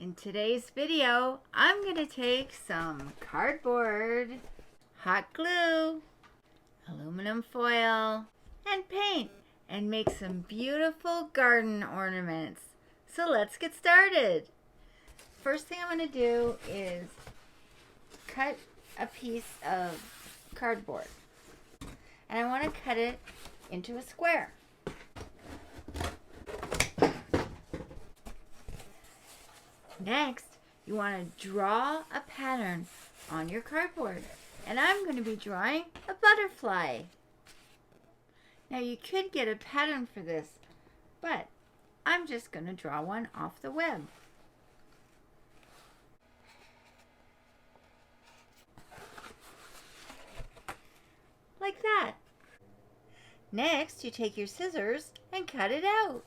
In today's video, I'm going to take some cardboard, hot glue, aluminum foil, and paint and make some beautiful garden ornaments. So let's get started. First thing I'm going to do is cut a piece of cardboard. And I want to cut it into a square. Next, you want to draw a pattern on your cardboard. And I'm going to be drawing a butterfly. Now you could get a pattern for this, but I'm just going to draw one off the web. Like that. Next, you take your scissors and cut it out.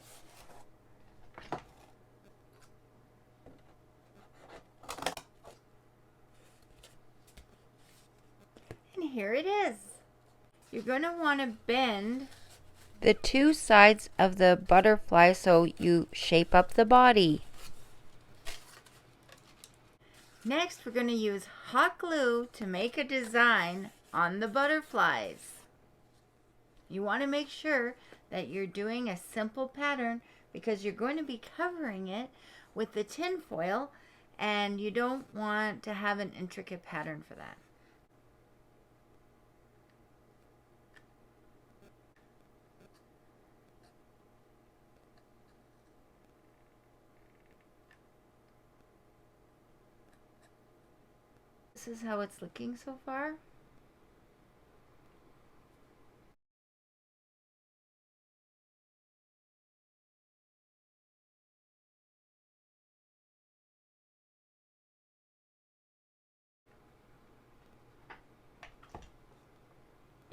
And here it is. You're going to want to bend the two sides of the butterfly so you shape up the body. Next, we're going to use hot glue to make a design on the butterflies. You want to make sure that you're doing a simple pattern because you're going to be covering it with the tin foil and you don't want to have an intricate pattern for that. This is how it's looking so far.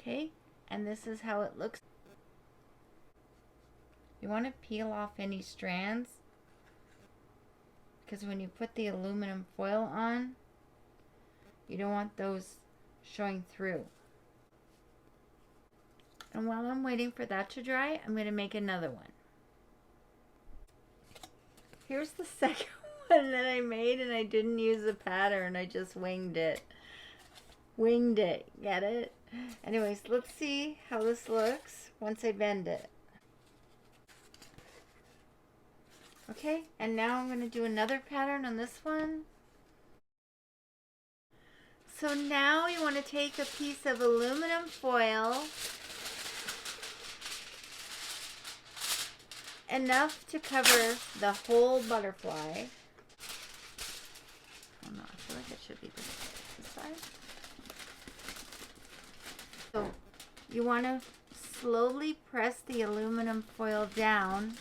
Okay, and this is how it looks. You want to peel off any strands because when you put the aluminum foil on, you don't want those showing through. And while I'm waiting for that to dry, I'm going to make another one. Here's the second one that I made, and I didn't use a pattern. I just winged it. Winged it. Get it? Anyways, let's see how this looks once I bend it. Okay, and now I'm going to do another pattern on this one. So now you want to take a piece of aluminum foil, enough to cover the whole butterfly. Oh no, I feel like it should be this side. So you want to slowly press the aluminum foil down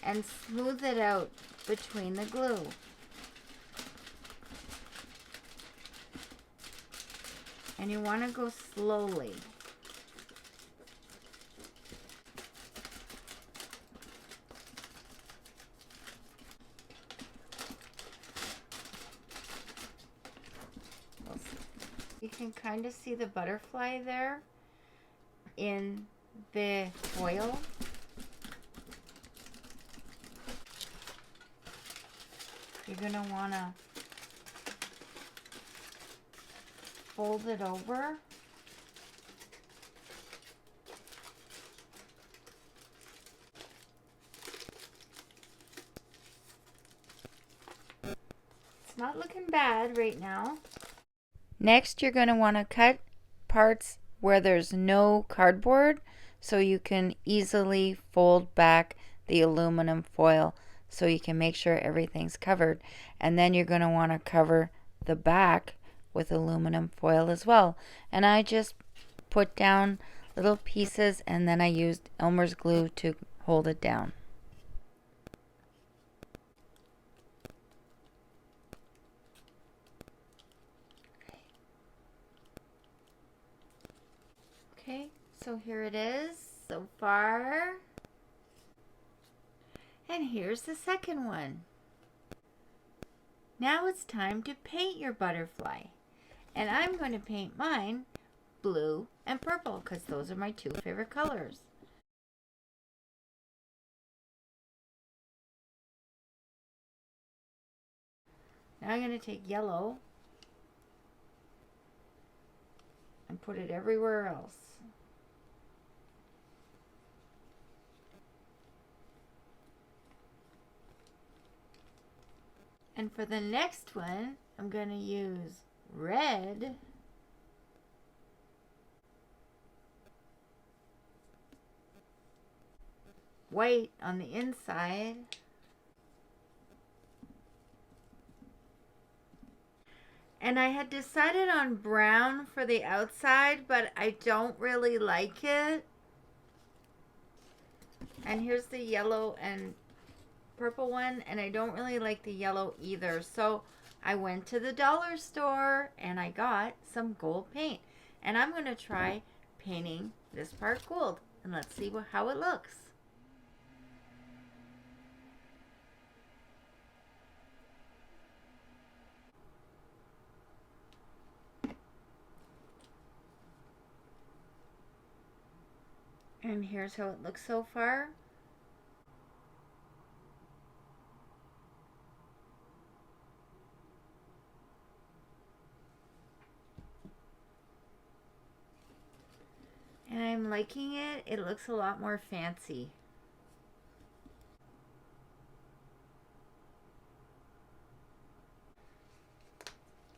and smooth it out between the glue. And you want to go slowly. You can kind of see the butterfly there in the foil. You're going to want to fold it over. It's not looking bad right now. Next, you're going to want to cut parts where there's no cardboard so you can easily fold back the aluminum foil so you can make sure everything's covered. And then you're going to want to cover the back with aluminum foil as well. And I just put down little pieces and then I used Elmer's glue to hold it down. Okay, so here it is so far. And here's the second one. Now it's time to paint your butterfly. And I'm going to paint mine blue and purple because those are my two favorite colors. Now I'm going to take yellow and put it everywhere else. And for the next one, I'm going to use red. White on the inside. And I had decided on brown for the outside, but I don't really like it. And here's the yellow and purple one, and I don't really like the yellow either. So I went to the dollar store and I got some gold paint. And I'm going to try painting this part gold. And let's see how it looks. And here's how it looks so far. And I'm liking it. It looks a lot more fancy.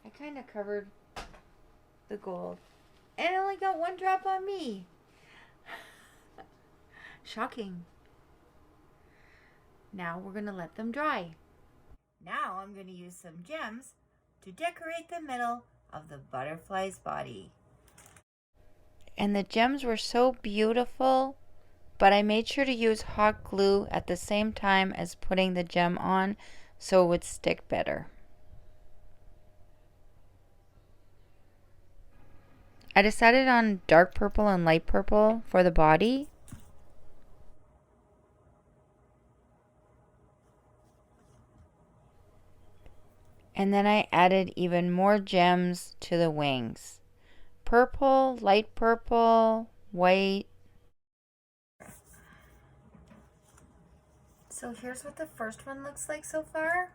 I kind of covered the gold. And I only got one drop on me. Shocking. Now we're going to let them dry. Now I'm going to use some gems to decorate the middle of the butterfly's body. And the gems were so beautiful, but I made sure to use hot glue at the same time as putting the gem on so it would stick better. I decided on dark purple and light purple for the body. And then I added even more gems to the wings. Purple, light purple, white. So here's what the first one looks like so far.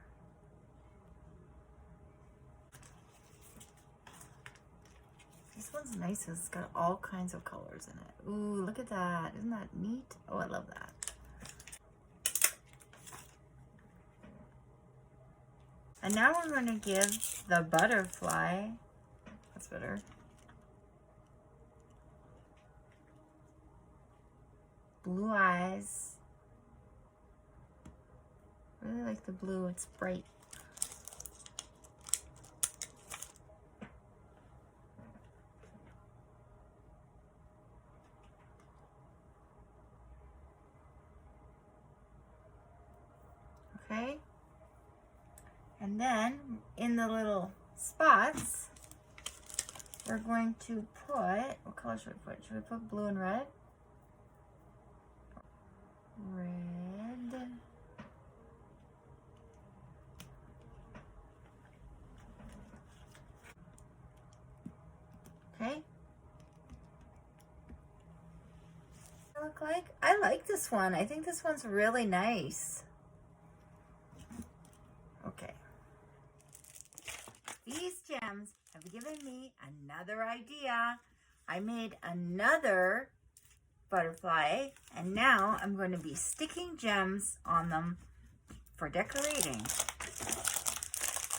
This one's nice. It's got all kinds of colors in it. Ooh, look at that. Isn't that neat? Oh, I love that. And now we're going to give the butterfly, that's better, blue eyes. I really like the blue. It's bright. Okay. And then in the little spots, we're going to put, what color should we put? Should we put blue and red? Red. Okay. Look like? I like this one. I think this one's really nice. Okay. These gems have given me another idea. I made another butterfly, and now I'm going to be sticking gems on them for decorating.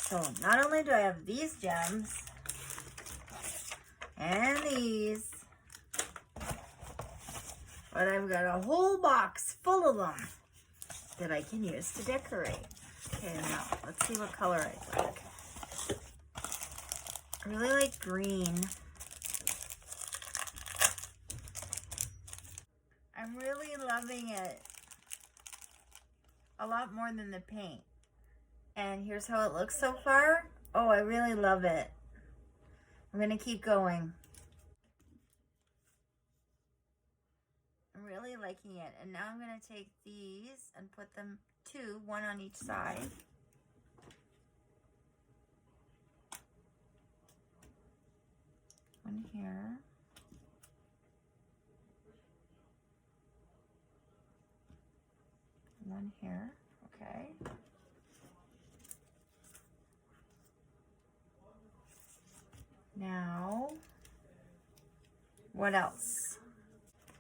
So not only do I have these gems and these, but I've got a whole box full of them that I can use to decorate. Okay, now let's see what color I like. I really like green. I'm really loving it a lot more than the paint. And here's how it looks so far. Oh, I really love it. I'm going to keep going. I'm really liking it. And now I'm going to take these and put them one on each side. One here. One here. Okay. What else?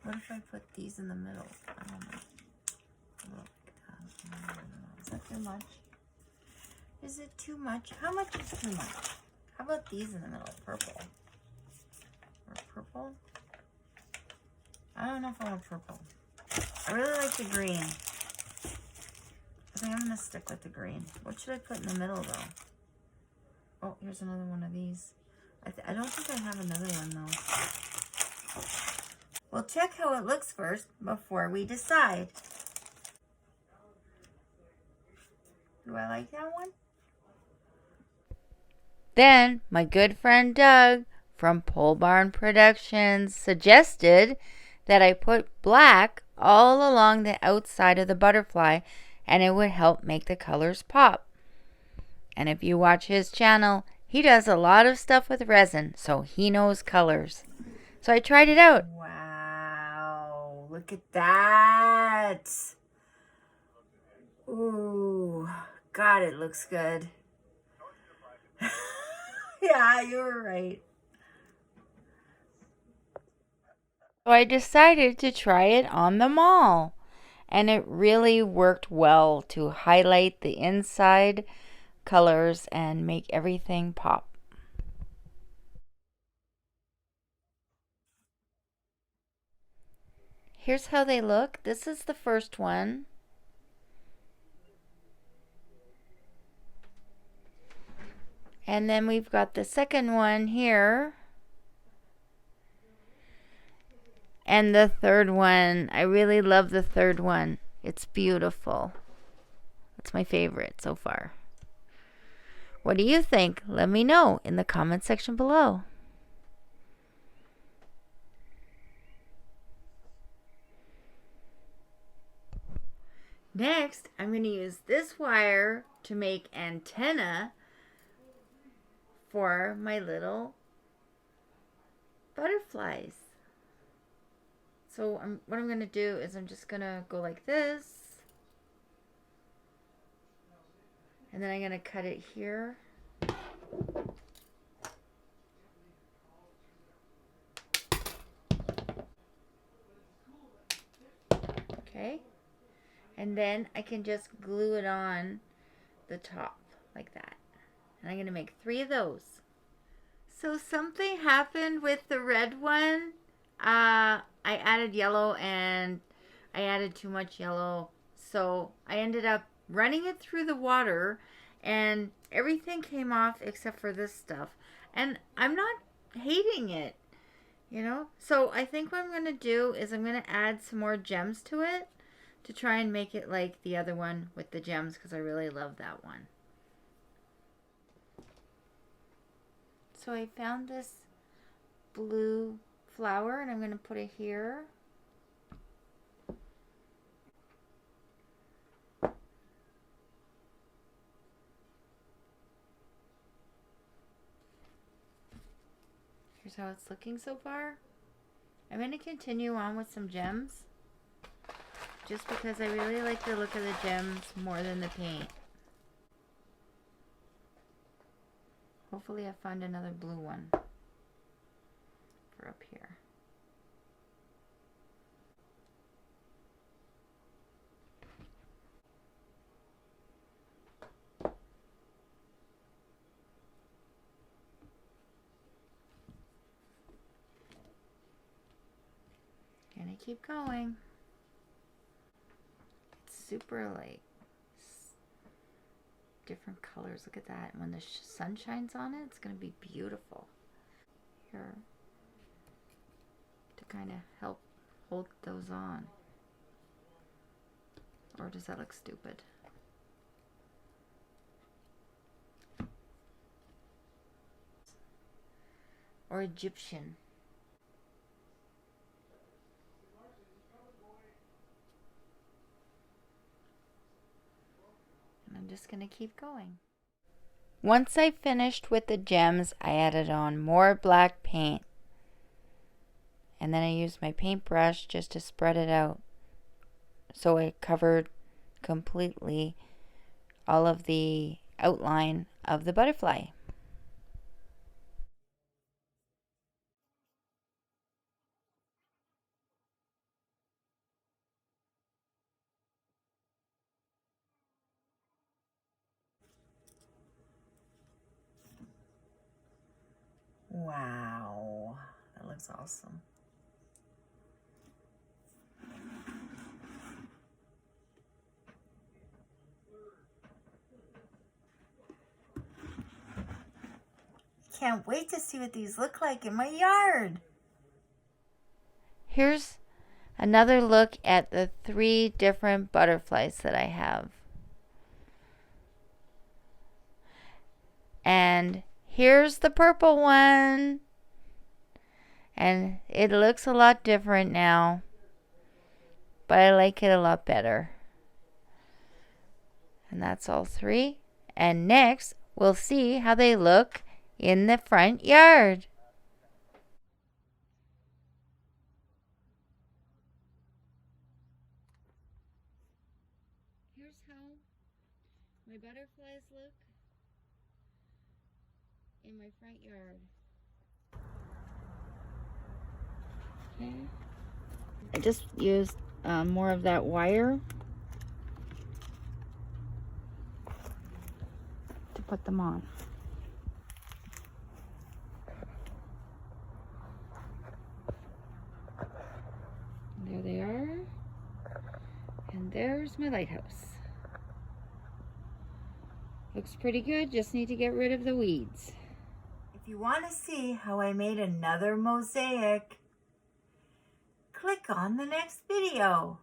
What if I put these in the middle? I don't know. Is that too much? Is it too much? How much is too much? How about these in the middle? Purple. Or purple? I don't know if I want purple. I really like the green. I think I'm going to stick with the green. What should I put in the middle, though? Oh, here's another one of these. I don't think I have another one, though. We'll check how it looks first before we decide. Do I like that one? Then, my good friend Doug from Pole Barn Productions suggested that I put black all along the outside of the butterfly, and it would help make the colors pop. And if you watch his channel, he does a lot of stuff with resin, so he knows colors. So I tried it out. Wow, look at that. Ooh, God, it looks good. Yeah, you were right. So I decided to try it on the mall, and it really worked well to highlight the inside colors and make everything pop. Here's how they look. This is the first one. And then we've got the second one here. And the third one. I really love the third one. It's beautiful. It's my favorite so far. What do you think? Let me know in the comment section below. Next, I'm going to use this wire to make antenna for my little butterflies. So what I'm going to do is I'm just going to go like this. And then I'm going to cut it here. Okay. And then I can just glue it on the top like that. And I'm going to make 3 of those. So something happened with the red one. I added yellow and I added too much yellow. So I ended up running it through the water and everything came off except for this stuff. And I'm not hating it, you know. So I think what I'm going to do is I'm going to add some more gems to it to try and make it like the other one with the gems because I really love that one. So I found this blue flower and I'm going to put it here. Here's how it's looking so far. I'm going to continue on with some gems just because I really like the look of the gems more than the paint. Hopefully I find another blue one for up here. Gonna keep going. It's super like different colors. Look at that. And when the sun shines on it, it's gonna be beautiful. Here to kind of help hold those on. Or does that look stupid? Or Egyptian. And I'm just going to keep going. Once I finished with the gems, I added on more black paint. And then I used my paintbrush just to spread it out. So it covered completely all of the outline of the butterfly. was awesome. Can't wait to see what these look like in my yard. Here's another look at the 3 different butterflies that I have. And here's the purple one. And it looks a lot different now, but I like it a lot better. And that's all 3. And next, we'll see how they look in the front yard. Here's how my butterflies look in my front yard. Okay. I just used more of that wire to put them on. There they are. And there's my lighthouse. Looks pretty good, just need to get rid of the weeds. If you want to see how I made another mosaic, click on the next video.